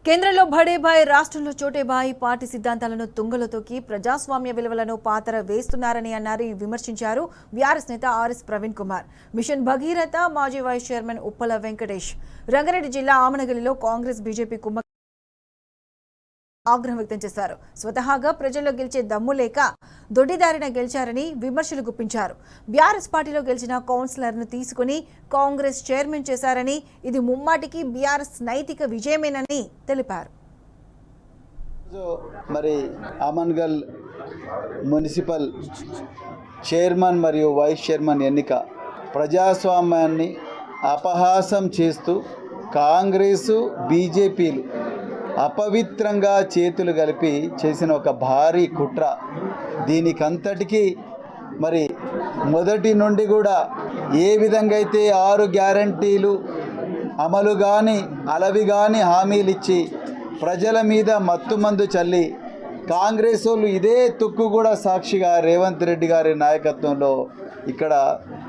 కేంద్రంలో బడేబాయ్ రాష్ట్రంలో చోటేబాయ్ పార్టీ సిద్ధాంతాలను తుంగలో తొక్కి ప్రజాస్వామ్య విలువలను పాతర వేస్తున్నారని అన్నారు విమర్శించారు బీఆర్ఎస్ నేత ఆర్ఎస్ ప్రవీణ్ కుమార్. మిషన్ భగీరథ మాజీ వైస్ చైర్మన్ ఉప్పల వెంకటేష్ రంగారెడ్డి జిల్లా ఆమనగల్లిలో కాంగ్రెస్ బీజేపీ కుమ్మ ఆగ్రహం వ్యక్తం చేశారు. స్వతహాగా ప్రజల్లో గెలిచే దమ్ము లేక దొడ్డిదారిన గెలిచారని విమర్శలు గుప్పించారు. బీఆర్ఎస్ పార్టీలో గెలిచిన కౌన్సిలర్ను తీసుకుని కాంగ్రెస్ చైర్మన్ చేశారని, ఇది ముమ్మాటికి బీఆర్ఎస్ నైతిక విజయమేనని తెలిపారు. మరి ఆమన్గల్ మున్సిపల్ చైర్మన్ మరియు వైస్ చైర్మన్ ఎన్నిక ప్రజాస్వామ్యాన్ని అపహాసం చేస్తూ కాంగ్రెసు బీజేపీలు అపవిత్రంగా చేతులు కలిపి చేసిన ఒక భారీ కుట్ర. దీనికంతటికీ మరి మొదటి నుండి కూడా ఏ విధంగా అయితే 6 గ్యారంటీలు అమలు కానీ అలవి కానీ హామీలు ఇచ్చి ప్రజల మీద మత్తుమందు చల్లి కాంగ్రెస్ వాళ్ళు ఇదే తుక్కు కూడా సాక్షిగా రేవంత్ రెడ్డి గారి నాయకత్వంలో ఇక్కడ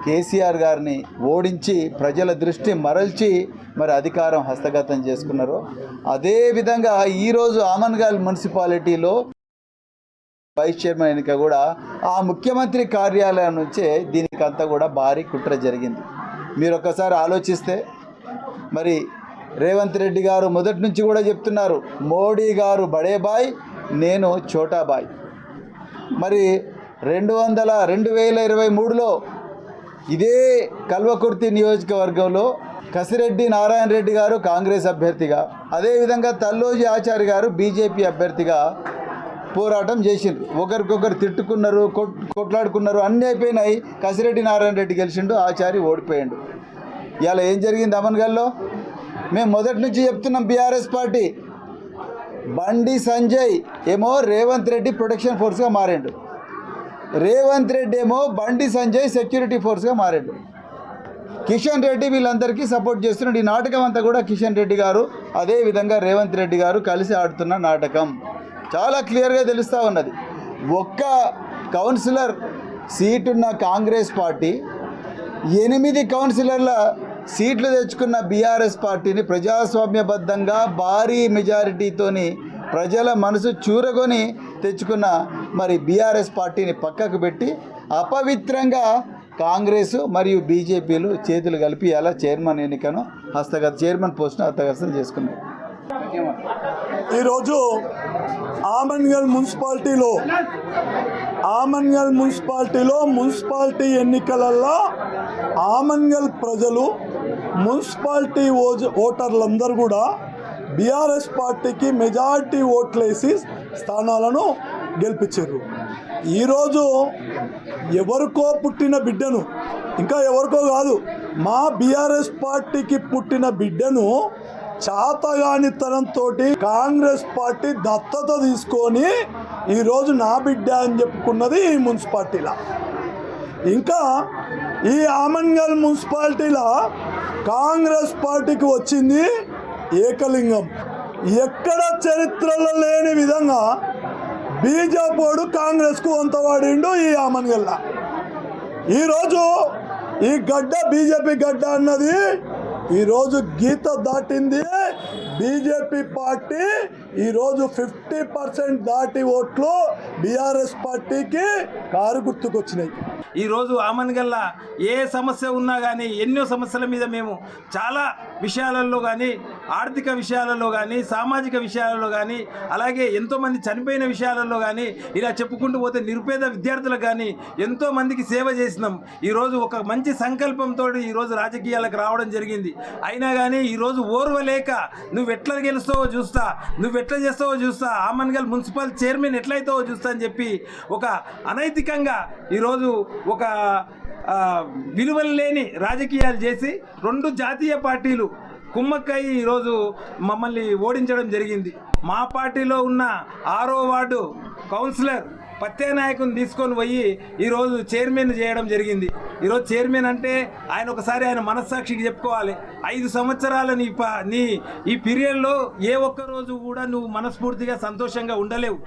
కేసీఆర్ గారిని ఓడించి ప్రజల దృష్టి మరల్చి మరి అధికారం హస్తగతం చేసుకున్నారు. అదేవిధంగా ఈరోజు ఆమన్గల్ మున్సిపాలిటీలో వైస్ చైర్మన్ ఎన్నిక కూడా ఆ ముఖ్యమంత్రి కార్యాలయం నుంచే దీనికంతా కూడా భారీ కుట్ర జరిగింది. మీరు ఒక్కసారి ఆలోచిస్తే మరి రేవంత్ రెడ్డి గారు మొదటి నుంచి కూడా చెప్తున్నారు, మోడీ గారు బడేబాయ్, నేను చోటాబాయ్. మరి 2023లో ఇదే కల్వకుర్తి నియోజకవర్గంలో కసిరెడ్డి నారాయణ రెడ్డి గారు కాంగ్రెస్ అభ్యర్థిగా, అదేవిధంగా తల్లోజీ ఆచార్య గారు బీజేపీ అభ్యర్థిగా పోరాటం చేసిండ్రు. ఒకరికొకరు తిట్టుకున్నారు, కొట్లాడుకున్నారు, అన్నీ అయిపోయినాయి. కసిరెడ్డి నారాయణ రెడ్డి గెలిచిండు, ఆచార్య ఓడిపోయిండు. ఇలా ఏం జరిగింది అమన్గల్లో? మేము మొదటి నుంచి చెప్తున్నాం, బీఆర్ఎస్ పార్టీ బండి సంజయ్ ఏమో రేవంత్ రెడ్డి ప్రొటెక్షన్ ఫోర్స్గా మారిండు, రేవంత్ రెడ్డి ఏమో బండి సంజయ్ సెక్యూరిటీ ఫోర్స్గా మారిండు, కిషన్ రెడ్డి వీళ్ళందరికీ సపోర్ట్ చేస్తున్నాడు. ఈ నాటకం అంతా కూడా కిషన్ రెడ్డి గారు అదేవిధంగా రేవంత్ రెడ్డి గారు కలిసి ఆడుతున్న నాటకం చాలా క్లియర్గా తెలుస్తూ ఉన్నది. ఒక్క కౌన్సిలర్ సీటున్న కాంగ్రెస్ పార్టీ 8 కౌన్సిలర్ల సీట్లు తెచ్చుకున్న బీఆర్ఎస్ పార్టీని ప్రజాస్వామ్యబద్ధంగా భారీ మెజారిటీతోని ప్రజల మనసు చూరగొని తెచ్చుకున్న మరి బీఆర్ఎస్ పార్టీని పక్కకు పెట్టి అపవిత్రంగా కాంగ్రెస్ మరియు బీజేపీలు చేతులు కలిపి అలా చైర్మన్ ఎన్నికను చైర్మన్ పోస్టును హస్తగతం చేసుకున్నారు. ఈరోజు ఆమన్గల్ మున్సిపాలిటీలో మున్సిపాలిటీ ఎన్నికలలో ఆమన్గల్ ప్రజలు మున్సిపాలిటీ ఓటర్లందరూ కూడా బీఆర్ఎస్ పార్టీకి మెజారిటీ ఓట్లేసి స్థానాలను గెలిపించారు. ఈరోజు ఎవరికో పుట్టిన బిడ్డను, ఇంకా ఎవరికో కాదు, మా బీఆర్ఎస్ పార్టీకి పుట్టిన బిడ్డను చాతగానితనంతో కాంగ్రెస్ పార్టీ దత్తత తీసుకొని ఈరోజు నా బిడ్డ అని చెప్పుకున్నది ఈ మున్సిపాలిటీలో. ఇంకా ఈ ఆమన్గల్ మున్సిపాలిటీలో కాంగ్రెస్ పార్టీకి వచ్చింది ఏకలింగం. ఎక్కడ చరిత్రలో లేని విధంగా బీజేపీడు కాంగ్రెస్కు వంతవాడిండు ఈ ఆమన్గల్లా. ఈరోజు ఈ గడ్డ బీజేపీ గడ్డ అన్నది ఈరోజు గీత దాటింది. బీజేపీ పార్టీ ఈరోజు 50% దాటి ఓట్లు బీఆర్ఎస్ పార్టీకి కారు గుర్తుకొచ్చినాయి. ఈరోజు ఆమన్గల్లా ఏ సమస్య ఉన్నా కానీ ఎన్నో సమస్యల మీద మేము చాలా విషయాలలో కానీ, ఆర్థిక విషయాలలో కానీ, సామాజిక విషయాలలో కానీ, అలాగే ఎంతోమంది చనిపోయిన విషయాలలో కానీ, ఇలా చెప్పుకుంటూ పోతే నిరుపేద విద్యార్థులకు కానీ ఎంతోమందికి సేవ చేసినాం. ఈరోజు ఒక మంచి సంకల్పంతో ఈరోజు రాజకీయాలకు రావడం జరిగింది. అయినా కానీ ఈరోజు ఓర్వలేక నువ్వు ఎట్లా గెలుస్తావో చూస్తా, నువ్వు ఎట్లా చేస్తావో చూస్తా, ఆమన్గల్ మున్సిపల్ చైర్మన్ ఎట్లయితావో చూస్తా అని చెప్పి ఒక అనైతికంగా ఈరోజు ఒక విలువలు లేని రాజకీయాలు చేసి 2 జాతీయ పార్టీలు కుమ్మక్కై ఈరోజు మమ్మల్ని ఓడించడం జరిగింది. మా పార్టీలో ఉన్న 6వ వార్డు కౌన్సిలర్ పత్యానాయకుని తీసుకొని పోయి ఈరోజు చైర్మన్ చేయడం జరిగింది. ఈరోజు చైర్మన్ అంటే ఒకసారి ఆయన మనస్సాక్షికి చెప్పుకోవాలి. 5 సంవత్సరాల నీ ఈ పీరియడ్లో ఏ ఒక్క రోజు కూడా నువ్వు మనస్ఫూర్తిగా సంతోషంగా ఉండలేవు.